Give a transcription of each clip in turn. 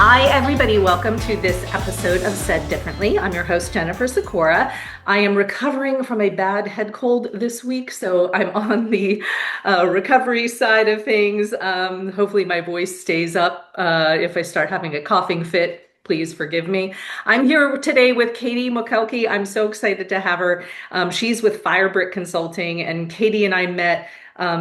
Hi, everybody. Welcome to this episode of Said Differently. I'm your host, Jennifer Sikora. I am recovering from a bad head cold this week, so I'm on the recovery side of things. Hopefully, my voice stays up. If I start having a coughing fit, please forgive me. I'm here today with Katey Mokelke. I'm so excited to have her. She's with Firebrick Consulting, and Katey and I met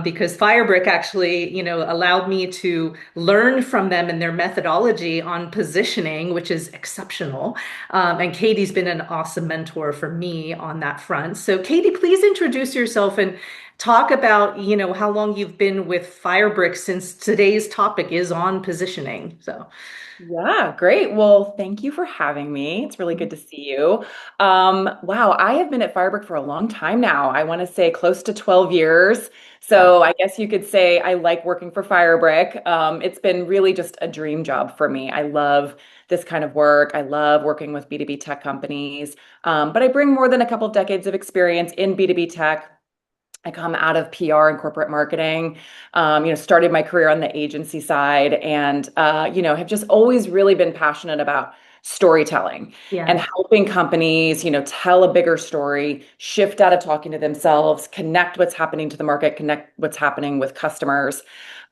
because Firebrick actually, allowed me to learn from them and their methodology on positioning, which is exceptional. And Katey's been an awesome mentor for me on that front. So, Katey, please introduce yourself and talk about, how long you've been with Firebrick since today's topic is on positioning. So, Yeah, great. Well, thank you for having me. It's really good to see you. Wow, I have been at Firebrick for a long time now. I want to say close to 12 years. wow. So I guess you could say I like working for Firebrick. It's been really just a dream job for me. I love this kind of work. I love working with B2B tech companies. But I bring more than a couple of decades of experience in B2B tech. I come out of PR and corporate marketing, started my career on the agency side and, have just always really been passionate about storytelling and Yeah. helping companies, tell a bigger story, shift out of talking to themselves, connect what's happening to the market, connect what's happening with customers.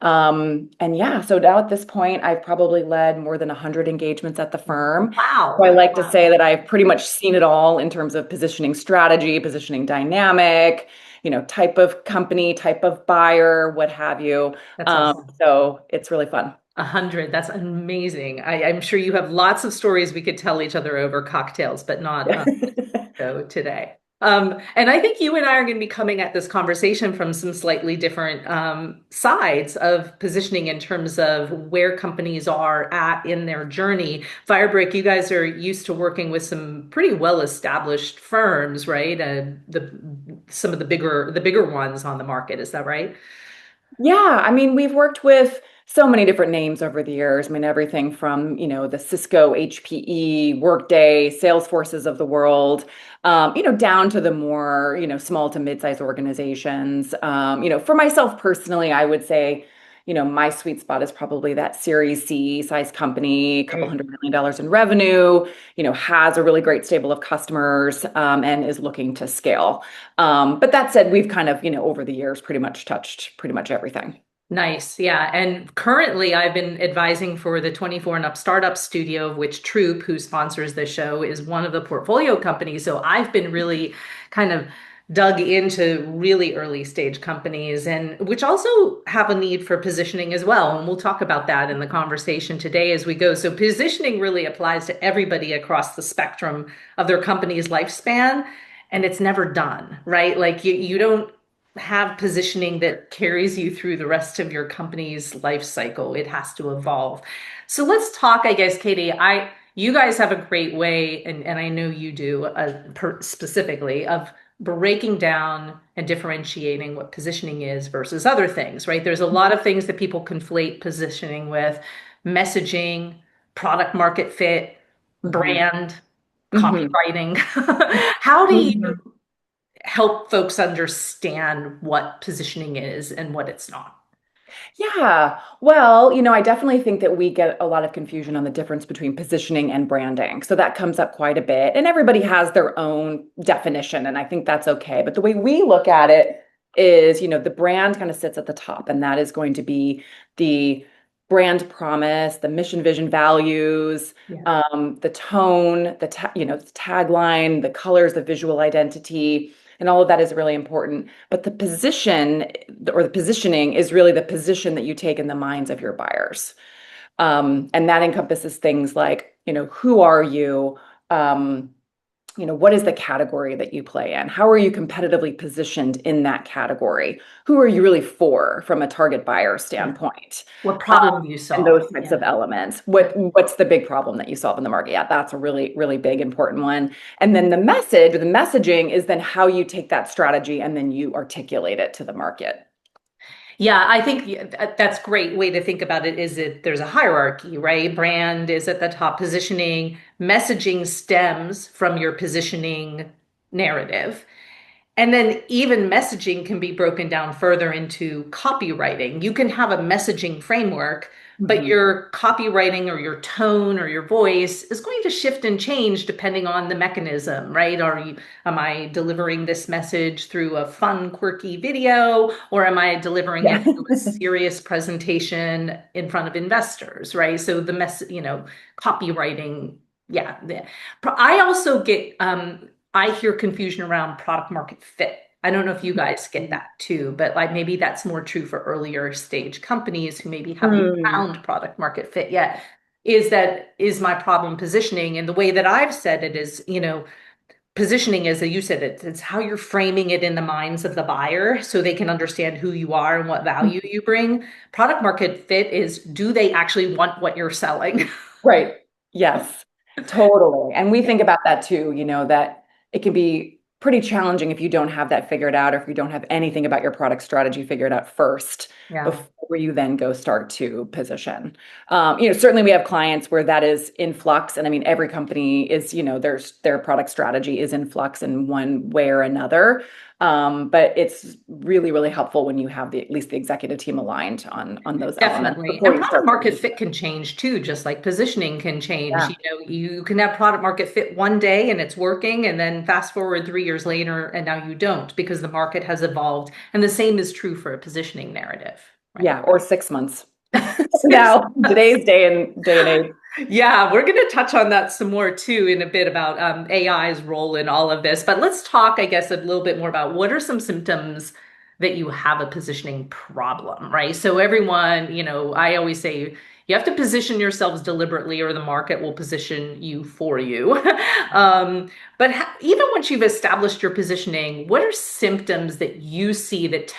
And yeah, so now at this point, I've probably led more than 100 engagements at the firm. So I Wow. like to Wow. say that I've pretty much seen it all in terms of positioning strategy, positioning dynamic, type of company, type of buyer, what have you. That's awesome. So it's really fun. 100. That's amazing. I'm sure you have lots of stories we could tell each other over cocktails, but not so today. And I think you and I are going to be coming at this conversation from some slightly different sides of positioning in terms of where companies are at in their journey. Firebrick, you guys are used to working with some pretty well-established firms, right? The some of the bigger ones on the market. Is that right? Yeah, I mean, we've worked with so many different names over the years. I mean, everything from, the Cisco, HPE, Workday, Salesforces of the world, down to the more, small to mid-sized organizations. For myself personally, I would say, my sweet spot is probably that Series C size company, a couple Right. $100 million in revenue, has a really great stable of customers, and is looking to scale. But that said, we've kind of, over the years pretty much touched pretty much everything. Nice. Yeah. And currently, I've been advising for the 24 and Up Startup Studio, of which Troupe, who sponsors the show, is one of the portfolio companies. So I've been really kind of dug into really early stage companies and which also have a need for positioning as well. And we'll talk about that in the conversation today as we go. So positioning really applies to everybody across the spectrum of their company's lifespan. And it's never done, right? Like you don't have positioning that carries you through the rest of your company's life cycle. It has to evolve. So let's talk, I guess, Katey. You guys have a great way, and I know you do specifically, of breaking down and differentiating what positioning is versus other things, right? There's a lot of things that people conflate positioning with: messaging, product market fit, Hmm. brand, Hmm. copywriting. How do you Hmm. help folks understand what positioning is and what it's not? Yeah. Well, I definitely think that we get a lot of confusion on the difference between positioning and branding. So that comes up quite a bit. And everybody has their own definition, and I think that's okay. But the way we look at it is, the brand kind of sits at the top, and that is going to be the brand promise, the mission, vision, values, Yeah. the tone, the tagline, the colors, the visual identity, and all of that is really important. But the position or the positioning is really the position that you take in the minds of your buyers. And that encompasses things like, who are you? Um, what is the category that you play in? How are you competitively positioned in that category? Who are you really for from a target buyer Yeah. standpoint? What Um, problem you and solve? those types Yeah. of elements. Yeah. What's the big problem that you solve in the market? Yeah, that's a really, really big, important one. And then the message or the messaging is then how you take that strategy and then you articulate it to the market. Yeah, I think that's a great way to think about it is that there's a hierarchy, right? Brand is at the top, positioning, messaging stems from your positioning narrative. And then even messaging can be broken down further into copywriting. You can have a messaging framework, but Mhm. your copywriting or your tone or your voice is going to shift and change depending on the mechanism, right? Am I delivering this message through a fun, quirky video, or am I delivering Yeah. it through a serious presentation in front of investors, right? So copywriting, yeah. I also get I hear confusion around product market fit. I don't know if you guys get that too, but like maybe that's more true for earlier stage companies who maybe haven't Mm. found product market fit yet. Is my problem positioning? And the way that I've said it is, positioning as you said, it's how you're framing it in the minds of the buyer so they can understand who you are and what value you bring. Product market fit is, do they actually want what you're selling? Right. Yes, totally. And we think about that too, that it can be pretty challenging if you don't have that figured out or if you don't have anything about your product strategy figured out first Yeah. before you then go start to position. Certainly we have clients where that is in flux. And I mean, every company is, their product strategy is in flux in one way or another. But it's really, really helpful when you have at least the executive team aligned on those elements Definitely. before And you product start market positioning. fit can change too, just like positioning can change. Yeah. You can have product market fit one day and it's working, and then fast forward 3 years later, and now you don't because the market has evolved. And the same is true for a positioning narrative, right? Yeah, or 6 months. Six. Now, today's day and age. Yeah, we're going to touch on that some more too in a bit about AI's role in all of this. But let's talk, I guess, a little bit more about what are some symptoms that you have a positioning problem, right? So everyone, I always say you have to position yourselves deliberately or the market will position you for you. Even once you've established your positioning, what are symptoms that you see that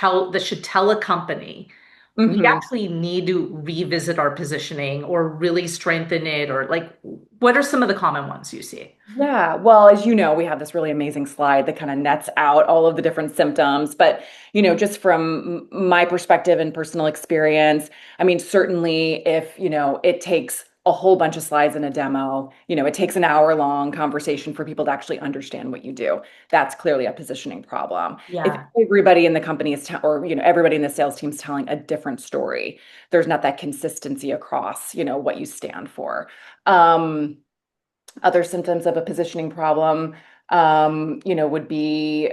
should tell a company we Hmm. actually need to revisit our positioning or really strengthen it, or like what are some of the common ones you see? Yeah, well, as you know, we have this really amazing slide that kind of nets out all of the different symptoms. But, just from my perspective and personal experience, I mean, certainly if, it takes a whole bunch of slides in a demo, it takes an hour long conversation for people to actually understand what you do. That's clearly a positioning problem. If Yeah. everybody in the company or, everybody in the sales team is telling a different story, there's not that consistency across, what you stand for. Um, Other symptoms of a positioning problem, would be,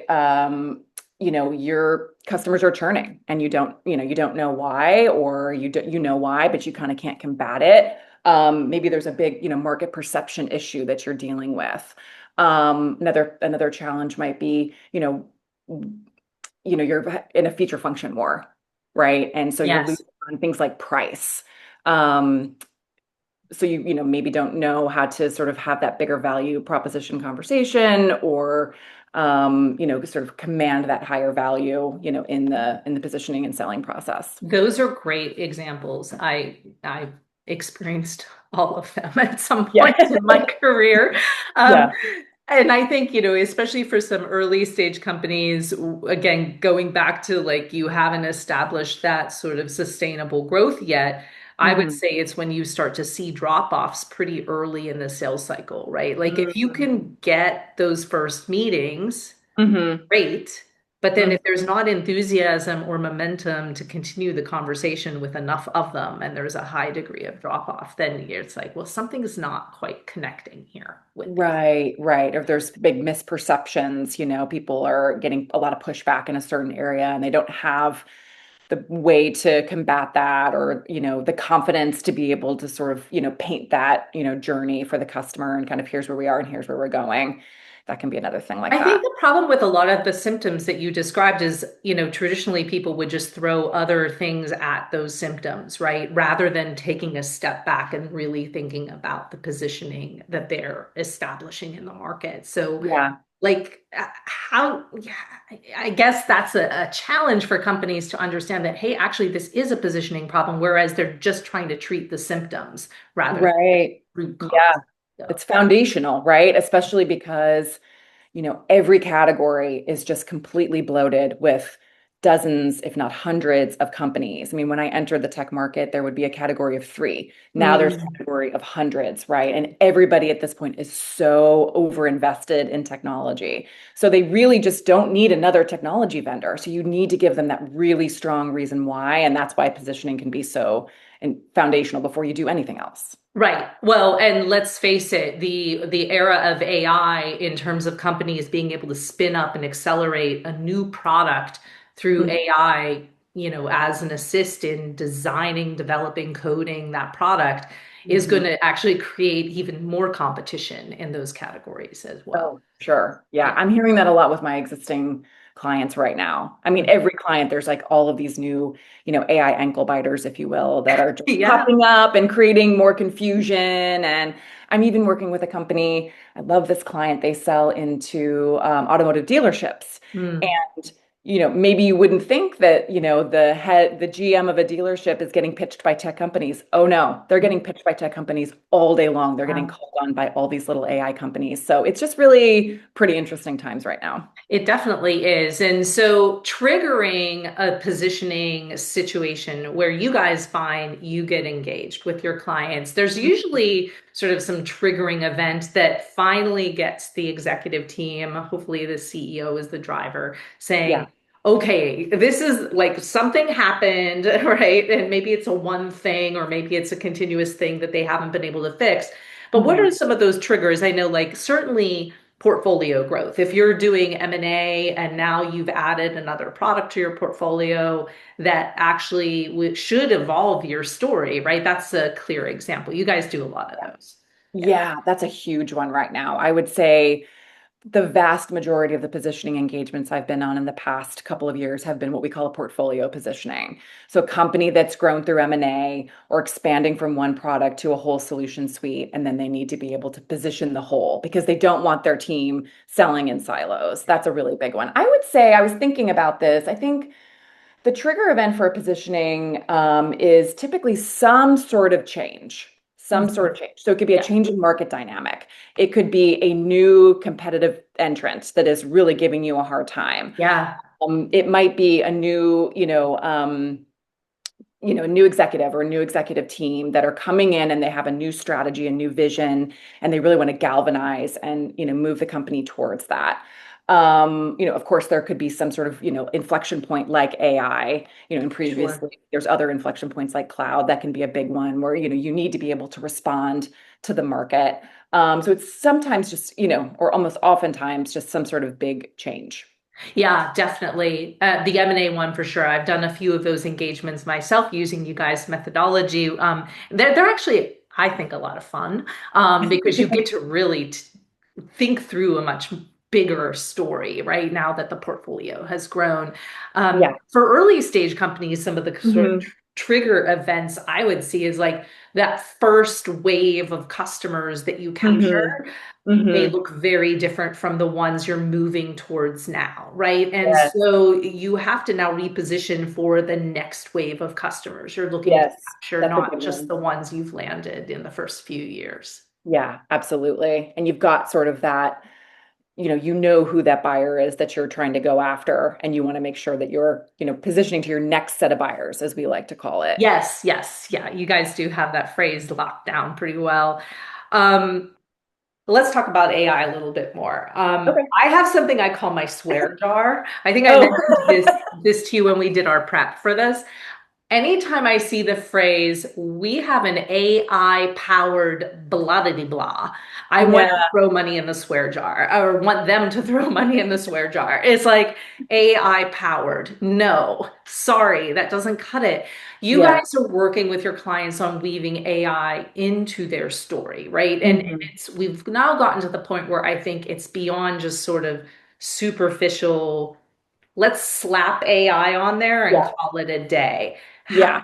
your customers are churning and you don't know why, or you know why, but you kind of can't combat it. Maybe there's a big, market perception issue that you're dealing with. Another challenge might be, you're in a feature function war, right? And so you're Yes. losing on things like price. Um, so maybe don't know how to sort of have that bigger value proposition conversation, or sort of command that higher value, in the positioning and selling process. Those are great examples. I've experienced all of them at some Yeah. point in my career. Um, Yeah. and I think, especially for some early stage companies, again, going back to like you haven't established that sort of sustainable growth yet. I would Hmm. say it's when you start to see drop-offs pretty early in the sales cycle, right? Like if you Hmm. can get those first meetings, Hmm. great. But then Hmm. if there's not enthusiasm or momentum to continue the conversation with enough of them and there's a high degree of drop off, then it's like, well, something's not quite connecting here with these. Right, right. Or if there's big misperceptions, people are getting a lot of pushback in a certain area and they don't have the way to combat that, or the confidence to be able to sort of paint that journey for the customer, and kind of here's where we are and here's where we're going. That can be another thing like I think that. the problem with a lot of the symptoms that you described is, traditionally people would just throw other things at those symptoms, right? Rather than taking a step back and really thinking about the positioning that they're establishing in the market. So Yeah. like how yeah, I guess that's a challenge for companies to understand that, hey, actually this is a positioning problem, whereas they're just trying to treat the symptoms rather than Right. root Yeah. cause of. It's foundational, right? Especially because every category is just completely bloated with dozens, if not hundreds of companies. I mean, when I entered the tech market, there would be a category of three. Now there's a Mm. category of hundreds, right? And everybody at this point is so overinvested in technology. So they really just don't need another technology vendor. So you need to give them that really strong reason why. And that's why positioning can be so and foundational before you do anything else. Right. Well, and let's face it, the era of AI in terms of companies being able to spin up and accelerate a new product through Mhm. AI, as an assist in designing, developing, coding that product is going Mhm. to actually create even more competition in those categories as well. Oh, sure. Yeah. Yeah. I'm hearing that a lot with my existing clients right now. I mean, every client, there's like all of these new, AI ankle biters, if you will, that are just Yeah. popping up and creating more confusion. And I'm even working with a company. I love this client. They sell into automotive dealerships. Mm. And, maybe you wouldn't think that, the GM of a dealership is getting pitched by tech companies. Oh no, they're getting pitched by tech companies all day long. They're getting Wow. called on by all these little AI companies. So it's just really pretty interesting times right now. It definitely is. And so, triggering a positioning situation where you guys find you get engaged with your clients, there's usually sort of some triggering event that finally gets the executive team, hopefully the CEO is the driver, saying, Yeah. okay, this is like something happened, right? And maybe it's a one thing, or maybe it's a continuous thing that they haven't been able to fix. But what are Mhm. some of those triggers? I know, like, certainly portfolio growth. If you're doing M&A and now you've added another product to your portfolio that actually should evolve your story, right? That's a clear example. You guys do a lot of those. Yeah. Yeah, that's a huge one right now. I would say the vast majority of the positioning engagements I've been on in the past couple of years have been what we call a portfolio positioning. So a company that's grown through M&A or expanding from one product to a whole solution suite, and then they need to be able to position the whole because they don't want their team selling in silos. That's a really big one. I would say I was thinking about this. I think the trigger event for a positioning is typically some sort of change, some sort Mhm. of change. So it could be a Yeah. change in market dynamic. It could be a new competitive entrant that is really giving you a hard time. Yeah. It might be a new, a new executive or a new executive team that are coming in and they have a new strategy, a new vision, and they really want to galvanize and, move the company towards that. Of course, there could be some sort of, inflection point like AI, and Sure. previously there's other inflection points like cloud that can be a big one where, you need to be able to respond to the market. So it's sometimes just, or almost oftentimes just some sort of big change. Yeah, definitely. The M&A one for sure. I've done a few of those engagements myself using you guys' methodology. They're actually, I think, a lot of fun because you get to really think through a much bigger story, right? Now that the portfolio has grown. Yeah. For early stage companies, some of the sort of Hmm. trigger events I would see is like that first wave of customers that you Hmm. capture may Hmm. look very different from the ones you're moving towards now, right? And Yes. so you have to now reposition for the next wave of customers you're looking to Yes. capture, That's a not good just one. the ones you've landed in the first few years. Yeah, absolutely. And you've got sort of that, you know who that buyer is that you're trying to go after, and you want to make sure that you're, positioning to your next set of buyers, as we like to call it. Yes, yes, yeah. You guys do have that phrase locked down pretty well. Um, let's talk about AI a little bit more. Okay. I have something I call my swear jar. I think I Oh, mentioned this to you when we did our prep for this. Anytime I see the phrase, we have an AI powered blah blah blah, I want to yeah, throw money in the swear jar or want them to throw money in the swear jar. It's like AI powered. No, sorry, that doesn't cut it. You yeah. guys are working with your clients on weaving AI into their story, right? And Hmm. we've now gotten to the point where I think it's beyond just sort of superficial, let's slap AI on there and Yeah, call it a day. yeah.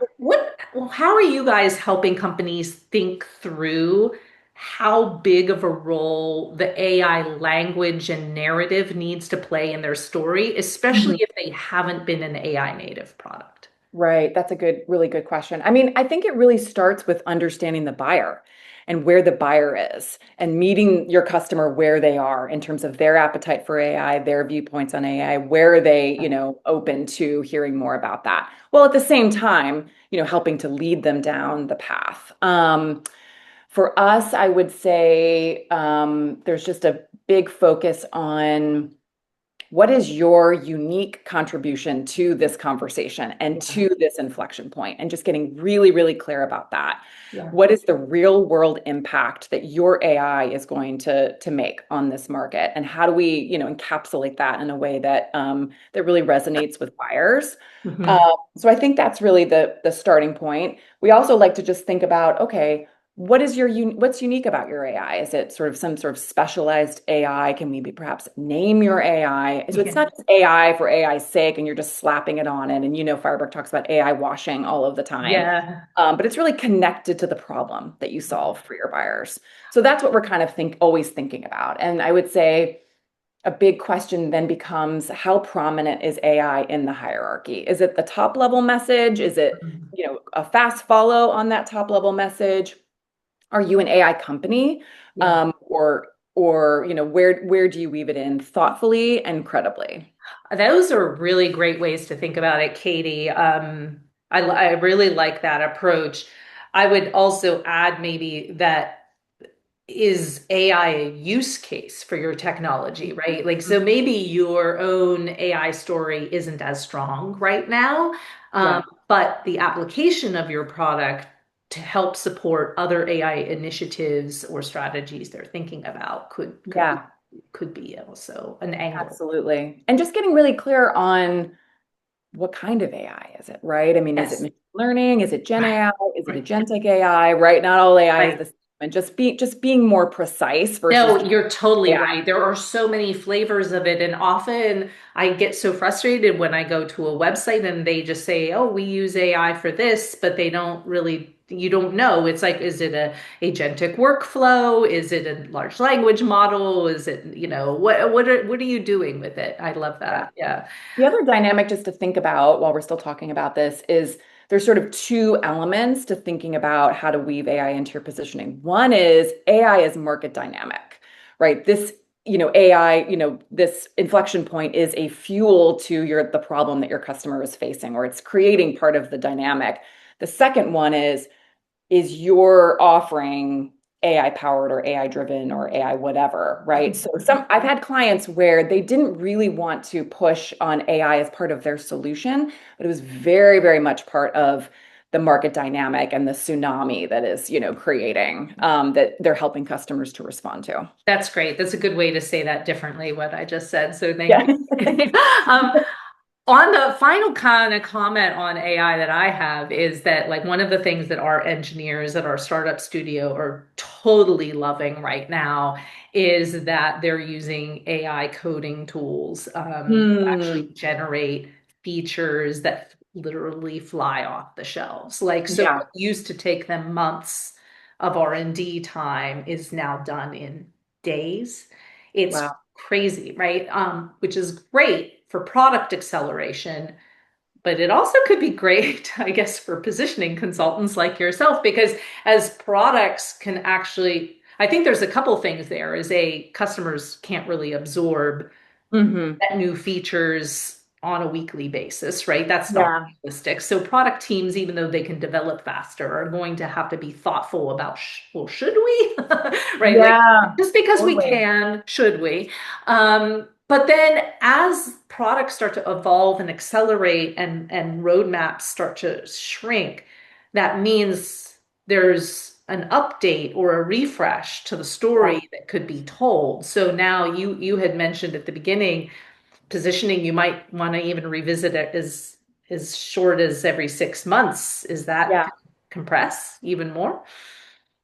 How are you guys helping companies think through how big of a role the AI language and narrative needs to play in their story, especially Mhm. if they haven't been an AI native product? Right. That's a really good question. I mean, I think it really starts with understanding the buyer and where the buyer is and meeting your customer where they are in terms of their appetite for AI, their viewpoints on AI, where are they, open to hearing more about that. Well, at the same time, helping to lead them down the path. For us, I would say there's just a big focus on what is your unique contribution to this conversation and Yeah. to this inflection point, and just getting really clear about that. Yeah. What is the real world impact that your AI is going to make on this market, and how do we encapsulate that in a way that that really resonates with buyers? um, Mhm. so I think that's really the starting point. We also like to just think about, okay, what's unique about your AI? Is it sort of some sort of specialized AI? Can we perhaps name your AI? So it's Yeah. not just AI for AI's sake and you're just slapping it on it. And Firebrick talks about AI washing all of the time. Yeah. But it's really connected to the problem that you solve for your buyers. So that's what we're kind of always thinking about. And I would say a big question then becomes, how prominent is AI in the hierarchy? Is it the top level message? Is it, Mhm. a fast follow on that top level message? Are you an AI company? Yeah. Or where do you weave it in thoughtfully and credibly? Those are really great ways to think about it, Katie. I really like that approach. I would also add maybe that is AI a use case for your technology, right? Like, so maybe your own AI story isn't as strong right now, Yeah. but the application of your product to help support other AI initiatives or strategies they're thinking about Yeah, could be also an angle. absolutely. And just getting really clear on what kind of AI is it, right? I mean, is it Yes. machine learning? Is it Gen Right. AI? Is it Right. agentic AI? Right? Not all AI is Right. the same. And just being more precise versus No, just you're totally AI. right. There are so many flavors of it. And often I get so frustrated when I go to a website and they just say, oh, we use AI for this, but they don't really, you don't know. It's like, is it a agentic workflow? Is it a large language model? Is it, what are you doing with it? I love Yeah. that. Yeah. The other dynamic just to think about while we're still talking about this is there's sort of two elements to thinking about how to weave AI into your positioning. One is AI is market dynamic, right? AI, this inflection point is a fuel to the problem that your customer is facing, or it's creating part of the dynamic. The second one is your offering AI powered or AI driven or AI whatever, right? So I've had clients where they didn't really want to push on AI as part of their solution, but it was very much part of the market dynamic and the tsunami that is, creating that they're helping customers to respond to. That's great. That's a good way to say that differently, what I just said. So thank Yeah. you. Um, On the final kind of comment on AI that I have is that, like, one of the things that our engineers at our startup studio are totally loving right now is that they're using AI coding tools to actually Hmm. generate features that literally fly off the shelves. Like, so Yeah. what used to take them months of R&D time is now done in days. It's Wow. crazy, right? Which is great for product acceleration, but it also could be great, I guess, for positioning consultants like yourself, because as products can actually, I think there's a couple things there. Is a customers can't really absorb Hmm. that new features on a weekly basis, right? That's not Yeah. realistic. So product teams, even though they can develop faster, are going to have to be thoughtful about, well, should we? Right? Like, Yeah. just because we Totally. can, should we? But then as products start to evolve and accelerate and roadmaps start to shrink, that means there's an update or a refresh to the Yeah. story that could be told. So now you had mentioned at the beginning positioning, you might want to even revisit it as short as every 6 months. Is that Yeah. compress even more?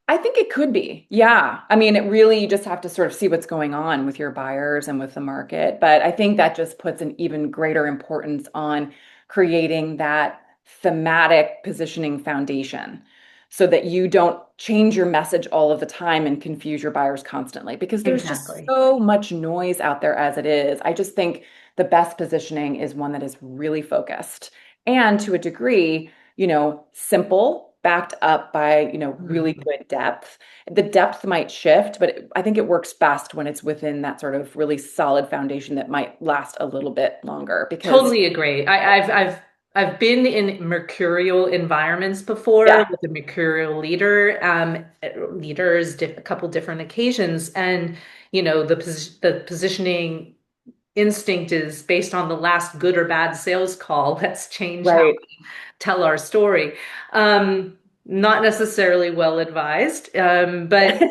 I think it could be. Yeah. I mean, it really, you just have to sort of see what's going on with your buyers and with the market. But I think that just puts an even greater importance on creating that thematic positioning foundation so that you don't change your message all of the time and confuse your buyers constantly, because there's just Exactly. so much noise out there as it is. I just think the best positioning is one that is really focused and to a degree, simple, backed up by, really Mhm. good depth. The depth might shift, but I think it works best when it's within that sort of really solid foundation that might last a little bit longer because Totally agree. I've been in mercurial environments before yeah, with a mercurial leader, leaders, a couple different occasions, and the positioning instinct is based on the last good or bad sales call. Let's change how right. we tell our story. Not necessarily well advised, but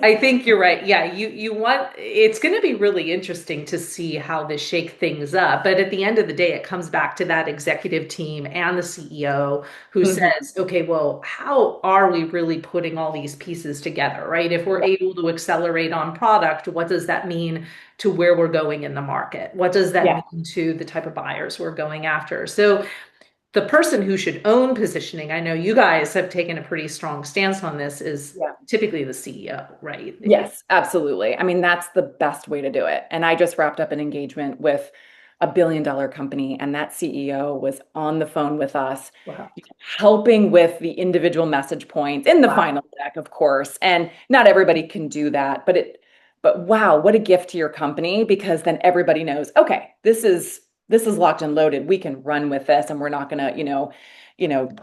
I think you're right. Yeah, you want it's going to be really interesting to see how they shake things up. But at the end of the day, it comes back to that executive team and the CEO who Mhm. says, okay, well, how are we really putting all these pieces together, right? If we're Yeah, able to accelerate on product, what does that mean to where we're going in the market? What does that yeah, mean to the type of buyers we're going after? So the person who should own positioning, I know you guys have taken a pretty strong stance on this, is yeah. typically the CEO, right? Yes, absolutely. I mean, that's the best way to do it. And I just wrapped up an engagement with a $1 billion company, and that CEO was on the phone with us, Wow. helping with the individual message points in the Wow. final deck, of course. And not everybody can do that, but wow, what a gift to your company because then everybody knows, okay, this is locked and loaded. We can run with this, and we're not gonna,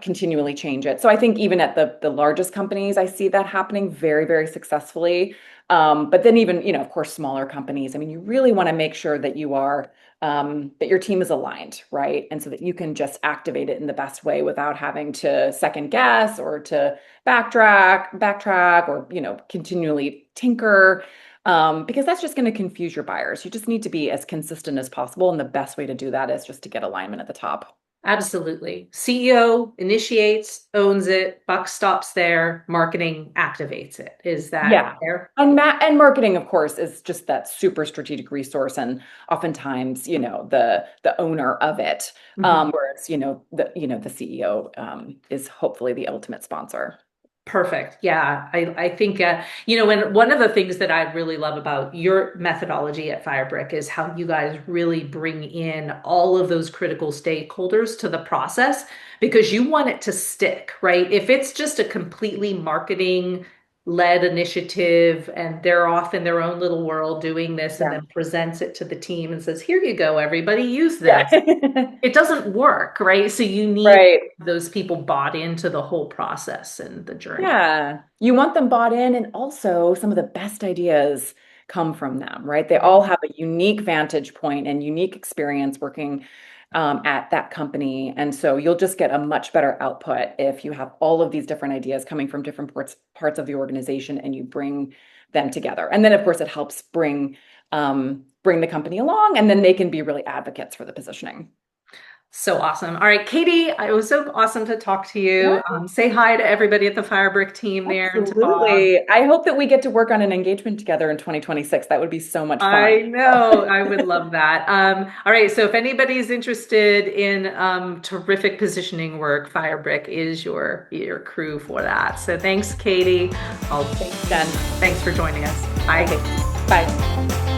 continually change it. So I think even at the largest companies, I see that happening very, very successfully. But then even, of course, smaller companies, I mean, you really want to make sure that that your team is aligned, right? And so that you can just activate it in the best way without having to second guess or to backtrack or, continually tinker. Because that's just going to confuse your buyers. You just need to be as consistent as possible. And the best way to do that is just to get alignment at the top. Absolutely. CEO initiates, owns it, buck stops there, marketing activates it. Is that Yeah. fair? And marketing, of course, is just that super strategic resource, and oftentimes, the owner of it. Mhm. Whereas, the CEO is hopefully the ultimate sponsor. Perfect. Yeah, I think and one of the things that I really love about your methodology at Firebrick is how you guys really bring in all of those critical stakeholders to the process because you want it to stick, right? If it's just a completely marketing led initiative and they're off in their own little world doing this and Yeah. then presents it to the team and says, "Here you go, everybody, use Yeah. this." It doesn't work, right? So you need Right. those people bought into the whole process and the journey. Yeah. You want them bought in, and also some of the best ideas come from them, right? They all Mhm. have a unique vantage point and unique experience working at that company. And so you'll just get a much better output if you have all of these different ideas coming from different parts of the organization and you bring them together. And then, of course, it helps bring the company along, and then they can be really advocates for the positioning. So awesome. All right, Katey, it was so awesome to talk to you. Say hi to everybody at the Firebrick team there and to Bob. Absolutely. I hope that we get to work on an engagement together in 2026. That would be so much fun. I know, I would love that. All right, so if anybody's interested in terrific positioning work, Firebrick is your crew for that. So thanks, Katey. I'll Thanks, Jen. thanks for joining us. Bye. Okay, bye.